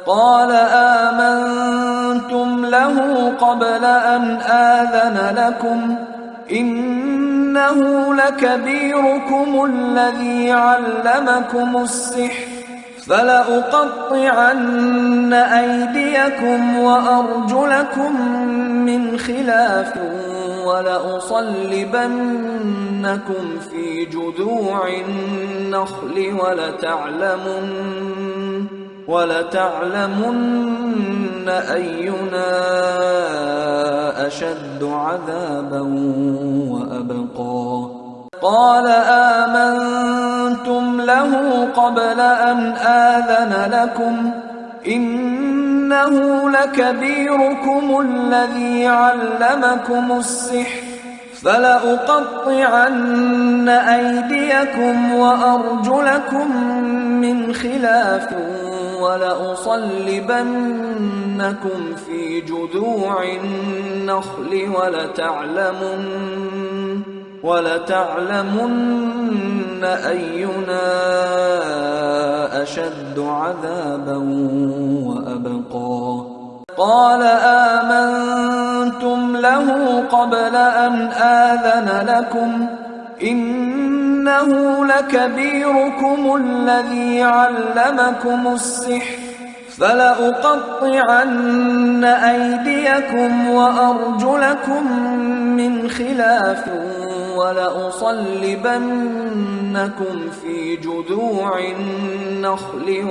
قال آمنتم له قبل أن آذن لكم إنه لكبيركم الذي علمكم السحر فلأقطعن أيديكم وأرجلكم من خلاف ولأصلبنكم في جذوع النخل ولتعلمن أينا أشد عذابا وأبقى. قال آمنتم له قبل أن آذن لكم إنه لكبيركم الذي علمكم السحر فلأقطعن أيديكم وأرجلكم من خلاف ولأصلبنكم في جذوع النخل ولتعلمن أينا أشد عذابا وأبقى. قال آمنتم له قبل أن آذن لكم إنه لكبيركم الذي علمكم السحر فلأقطعن أيديكم وأرجلكم من خلاف ولأصلبنكم في جذوع النخل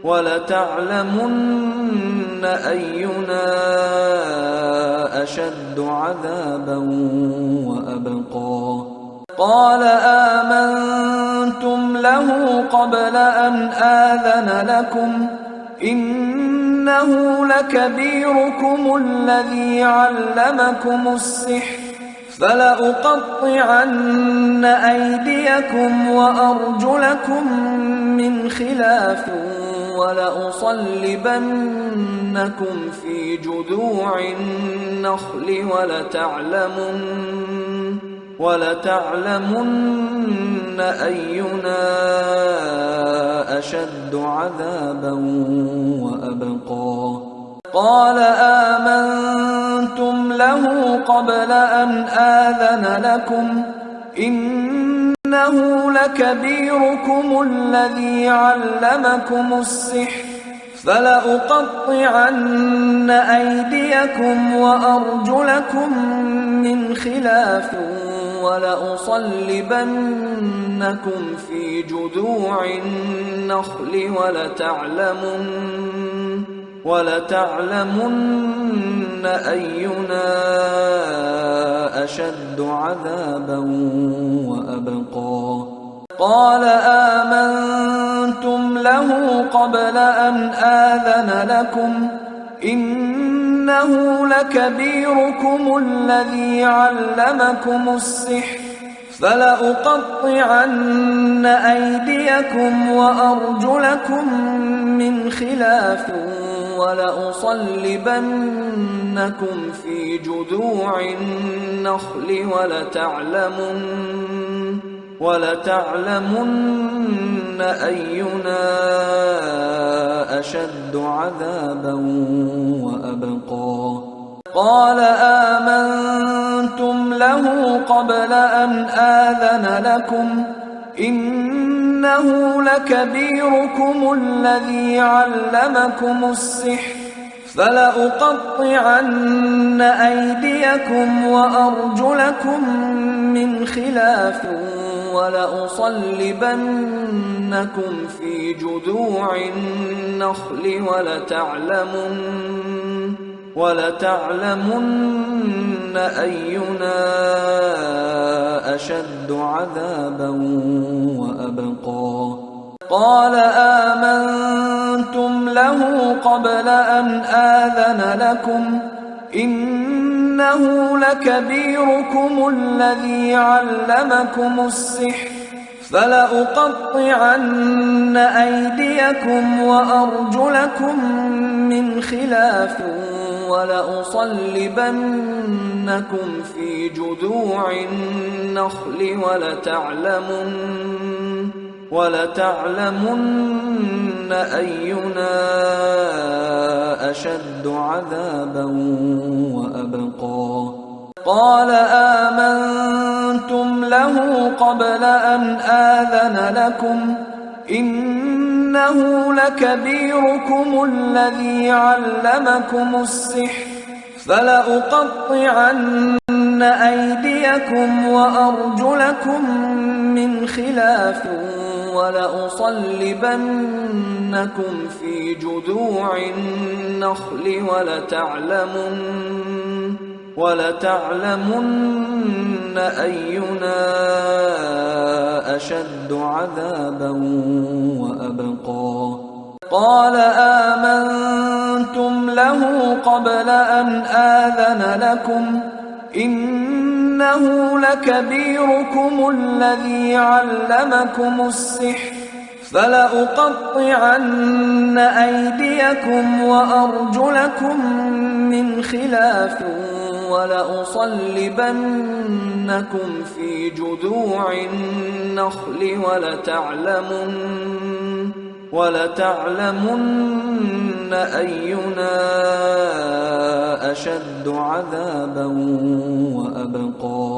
ولتعلمن أينا أشد عذابا وأبقى. قال آمنتم له قبل أن آذن لكم إنه لكبيركم الذي علمكم السحر فلأقطعن أيديكم وأرجلكم من خلاف ولأصلبنكم في جذوع النخل ولتعلمن أينا أشد عذابا وأبقى. قال آمنتم له قبل أن آذن لكم إنه لكبيركم الذي علمكم السحر فلأقطعن أيديكم وأرجلكم من خلاف ولأصلبنكم في جذوع النخل ولتعلمن أينا أشد عذابا وأبقى. قال آمنتم له قبل أن آذن لكم إنه لكبيركم الذي علمكم السحر فلأقطعن أيديكم وأرجلكم من خلاف ولأصلبنكم في جذوع النخل ولتعلمن أينا أشد عذابا وأبقى. قال آمنتم له قبل أن آذن لكم إنه لكبيركم الذي علمكم السحر فلأقطعن أيديكم وأرجلكم من خلاف ولأصلبنكم في جذوع النخل ولتعلمن أينا أشد عذابا وأبقى. قال آمنتم له قبل أن آذن لكم إنه لكبيركم الذي علمكم السحر فلأقطعن أيديكم وأرجلكم من خلاف ولأصلبنكم في جذوع النخل وَلَتَعْلَمُنَّ أَيُّنَا أَشَدُّ عَذَابًا وَأَبْقَىٰ قَالَ آمَنتُمْ لَهُ قَبْلَ أَنْ آذَنَ لَكُمْ إِنَّهُ لَكَبِيرُكُمُ الَّذِي عَلَّمَكُمُ السِّحْرَ فَلَأُقَطِّعَنَّ أَيْدِيَكُمْ وَأَرْجُلَكُم مِّنْ خِلَافٍ وَلَأُصَلِّبَنَّكُمْ فِي جُذُوعِ النَّخْلِ وَلَتَعْلَمُنَّ أَيُّنَا أَشَدُّ عَذَابًا وَأَبْقَىٰ قَالَ آمَنتُمْ لَهُ قَبْلَ أَنْ آذَنَ لَكُمْ إِنَّهُ لَكَبِيرُكُمُ الَّذِي عَلَّمَكُمُ السِّحْرَ فَلَأُقَطِّعَنَّ أَيْدِيَكُمْ وَأَرْجُلَكُم مِّنْ خِلَافٍ وَلَأُصَلِّبَنَّكُمْ فِي جُذُوعِ النَّخْلِ وَلَتَعْلَمُنَّ أَيُّنَا أَشَدُّ عَذَابًا وَأَبْقَىٰ